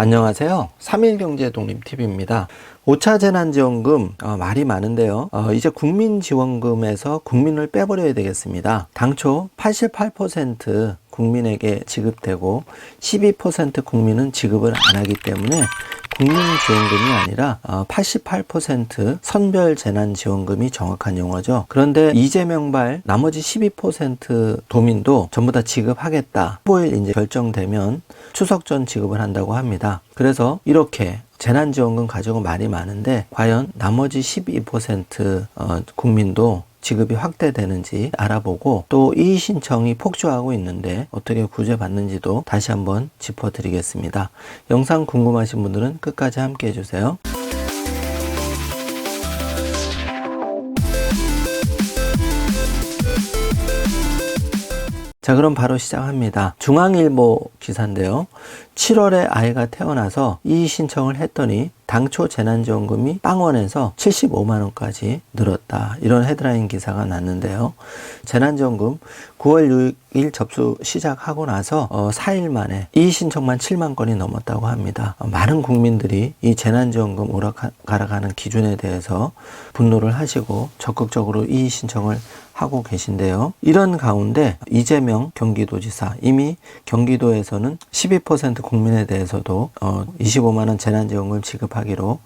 안녕하세요. 3일경제 독립TV입니다. 5차 재난지원금 말이 많은데요. 이제 국민지원금에서 국민을 빼버려야 되겠습니다. 당초 88% 국민에게 지급되고 12% 국민은 지급을 안 하기 때문에 국민지원금이 아니라 88% 선별재난지원금이 정확한 용어죠. 그런데 이재명발 나머지 12% 도민도 전부 다 지급하겠다. 15일 이제 결정되면 추석 전 지급을 한다고 합니다. 그래서 이렇게 재난지원금 가지고 말이 많은데 과연 나머지 12% 국민도 지급이 확대되는지 알아보고 또 이의 신청이 폭주하고 있는데 어떻게 구제받는지도 다시 한번 짚어드리겠습니다. 영상 궁금하신 분들은 끝까지 함께 해주세요. 자, 그럼 바로 시작합니다. 중앙일보 기사인데요. 7월에 아이가 태어나서 이의 신청을 했더니 당초 재난지원금이 빵원에서 75만원까지 늘었다. 이런 헤드라인 기사가 났는데요. 재난지원금 9월 6일 접수 시작하고 나서 4일 만에 이의 신청만 7만 건이 넘었다고 합니다. 많은 국민들이 이 재난지원금 오락가락하는 기준에 대해서 분노를 하시고 적극적으로 이의 신청을 하고 계신데요. 이런 가운데 이재명 경기도지사, 이미 경기도에서는 12% 국민에 대해서도 25만원 재난지원금 지급하기로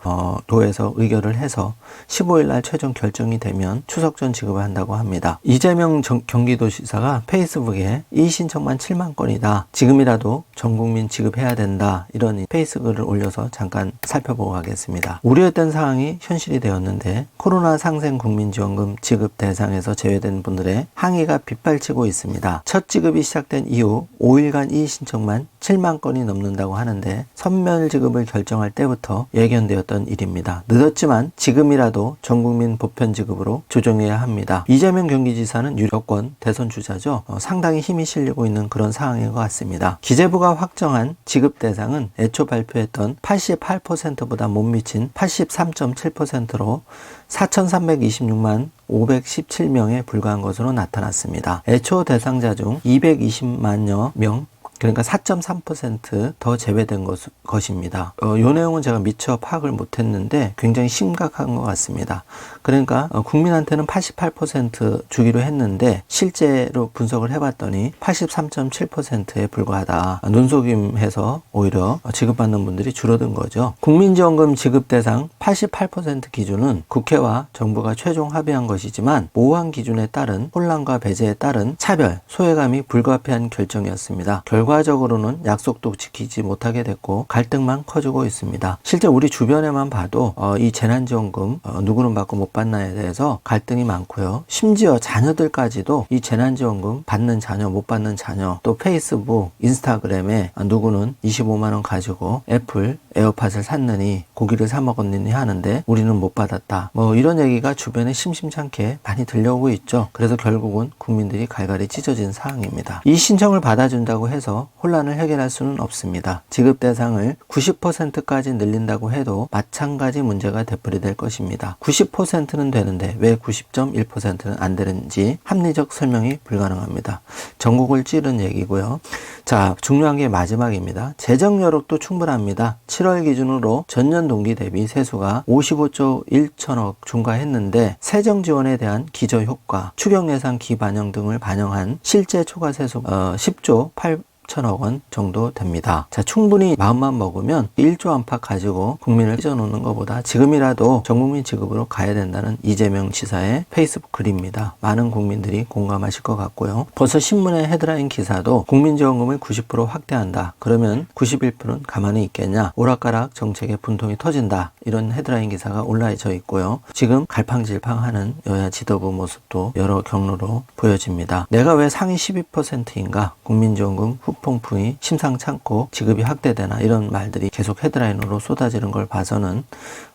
도에서 의결을 해서 15일 날 최종 결정이 되면 추석 전 지급을 한다고 합니다. 이재명 경기도지사가 페이스북에 이의 신청만 7만 건이다. 지금이라도 전 국민 지급해야 된다. 이런 페이스글을 올려서 잠깐 살펴보고 가겠습니다. 우려했던 사항이 현실이 되었는데 코로나 상생 국민지원금 지급 대상에서 제외된 분들의 항의가 빗발치고 있습니다. 첫 지급이 시작된 이후 5일간 이의 신청만 7만 건이 넘는다고 하는데 선별 지급을 결정할 때부터 예견되었던 일입니다. 늦었지만 지금이라도 전국민 보편 지급으로 조정해야 합니다. 이재명 경기지사는 여권 대선 주자죠. 상당히 힘이 실리고 있는 그런 상황인 것 같습니다. 기재부가 확정한 지급 대상은 애초 발표했던 88%보다 못 미친 83.7%로 4,326만 517명에 불과한 것으로 나타났습니다. 애초 대상자 중 220만여 명, 그러니까 4.3% 제외된 것입니다. 이 내용은 제가 미처 파악을 못했는데 굉장히 심각한 것 같습니다. 그러니까 국민한테는 88% 주기로 했는데 실제로 분석을 해봤더니 83.7%에 불과하다. 눈속임해서 오히려 지급받는 분들이 줄어든 거죠. 국민지원금 지급 대상 88% 기준은 국회와 정부가 최종 합의한 것이지만 모호한 기준에 따른 혼란과 배제에 따른 차별, 소외감이 불가피한 결정이었습니다. 결과적으로는 약속도 지키지 못하게 됐고 갈등만 커지고 있습니다. 실제 우리 주변에만 봐도 이 재난지원금 누구는 받고 못 받나에 대해서 갈등이 많고요. 심지어 자녀들까지도 이 재난지원금 받는 자녀, 못 받는 자녀, 또 페이스북, 인스타그램에 누구는 25만원 가지고 애플 에어팟을 샀느니 고기를 사 먹었느니 하는데 우리는 못 받았다. 이런 얘기가 주변에 심심찮게 많이 들려오고 있죠. 그래서 결국은 국민들이 갈갈이 찢어진 상황입니다. 이 신청을 받아준다고 해서 혼란을 해결할 수는 없습니다. 지급 대상을 90%까지 늘린다고 해도 마찬가지 문제가 되풀이될 것입니다. 90%는 되는데 왜 90.1%는 안 되는지 합리적 설명이 불가능합니다. 전국을 찌른 얘기고요. 자, 중요한 게 마지막입니다. 재정 여력도 충분합니다. 7월 기준으로 전년 동기 대비 세수가 55조 1천억 증가했는데 세정 지원에 대한 기저 효과, 추경 예산 기반영 등을 반영한 실제 초과 세수 10조 8천억 원 정도 됩니다. 자, 충분히 마음만 먹으면 1조 안팎 가지고 국민을 찢어놓는 것보다 지금이라도 전국민 지급으로 가야 된다는 이재명 지사의 페이스북 글입니다. 많은 국민들이 공감하실 것 같고요. 벌써 신문의 헤드라인 기사도 국민지원금을 90% 확대한다. 그러면 91%는 가만히 있겠냐. 오락가락 정책의 분통이 터진다. 이런 헤드라인 기사가 올라져 있고요. 지금 갈팡질팡하는 여야 지도부 모습도 여러 경로로 보여집니다. 내가 왜 상위 12%인가? 국민지원금 후폭풍이 심상찮고 지급이 확대되나 이런 말들이 계속 헤드라인으로 쏟아지는 걸 봐서는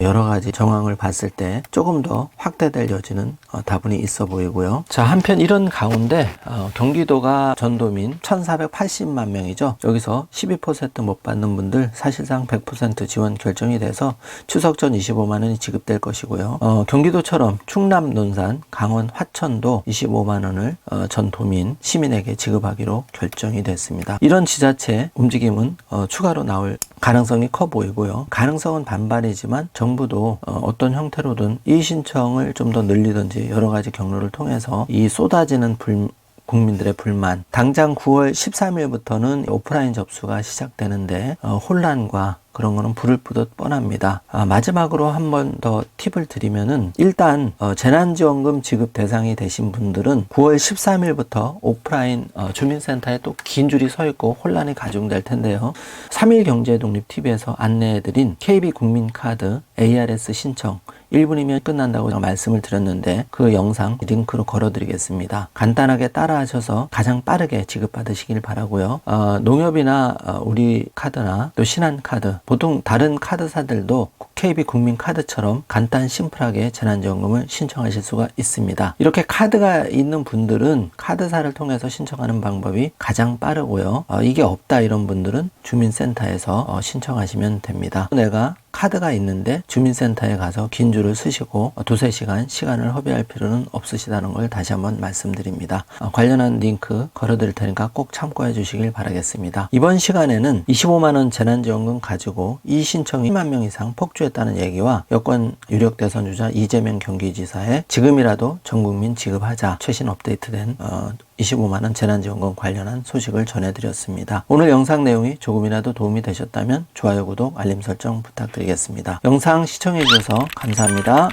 여러 가지 정황을 봤을 때 조금 더 확대될 여지는 다분히 있어 보이고요. 자, 한편 이런 가운데 경기도가 전도민 1,480만 명이죠. 여기서 12% 못 받는 분들 사실상 100% 지원 결정이 돼서 추석 전 25만 원이 지급될 것이고요. 경기도처럼 충남, 논산, 강원, 화천도 25만 원을 전 도민 시민에게 지급하기로 결정이 됐습니다. 있습니다. 이런 지자체 움직임은 추가로 나올 가능성이 커 보이고요. 가능성은 반반이지만 정부도 어떤 형태로든 이의 신청을 좀 더 늘리든지 여러 가지 경로를 통해서 이 쏟아지는 국민들의 불만, 당장 9월 13일부터는 오프라인 접수가 시작되는데 혼란과 그런 거는 불을 끄듯 뻔합니다. 마지막으로 한 번 더 팁을 드리면은 일단 재난지원금 지급 대상이 되신 분들은 9월 13일부터 오프라인 주민센터에 또 긴 줄이 서 있고 혼란이 가중될 텐데요. 3일 경제독립TV에서 안내해드린 KB국민카드 ARS 신청 1분이면 끝난다고 말씀을 드렸는데 그 영상 링크로 걸어드리겠습니다. 간단하게 따라하셔서 가장 빠르게 지급받으시길 바라고요. 농협이나 우리 카드나 또 신한카드, 보통 다른 카드사들도 KB국민카드처럼 간단 심플하게 재난지원금을 신청하실 수가 있습니다. 이렇게 카드가 있는 분들은 카드사를 통해서 신청하는 방법이 가장 빠르고요. 이게 없다 이런 분들은 주민센터에서 신청하시면 됩니다. 내가 카드가 있는데 주민센터에 가서 긴 줄을 서시고 두세 시간 시간을 허비할 필요는 없으시다는 걸 다시 한번 말씀드립니다. 관련한 링크 걸어드릴 테니까 꼭 참고해 주시길 바라겠습니다. 이번 시간에는 25만원 재난지원금 가지고 이 신청이 1만 명 이상 폭주했다는 얘기와 여권 유력 대선 주자 이재명 경기지사의 지금이라도 전국민 지급하자 최신 업데이트된 25만원 재난지원금 관련한 소식을 전해드렸습니다. 오늘 영상 내용이 조금이라도 도움이 되셨다면 좋아요, 구독, 알림 설정 부탁드리겠습니다. 영상 시청해주셔서 감사합니다.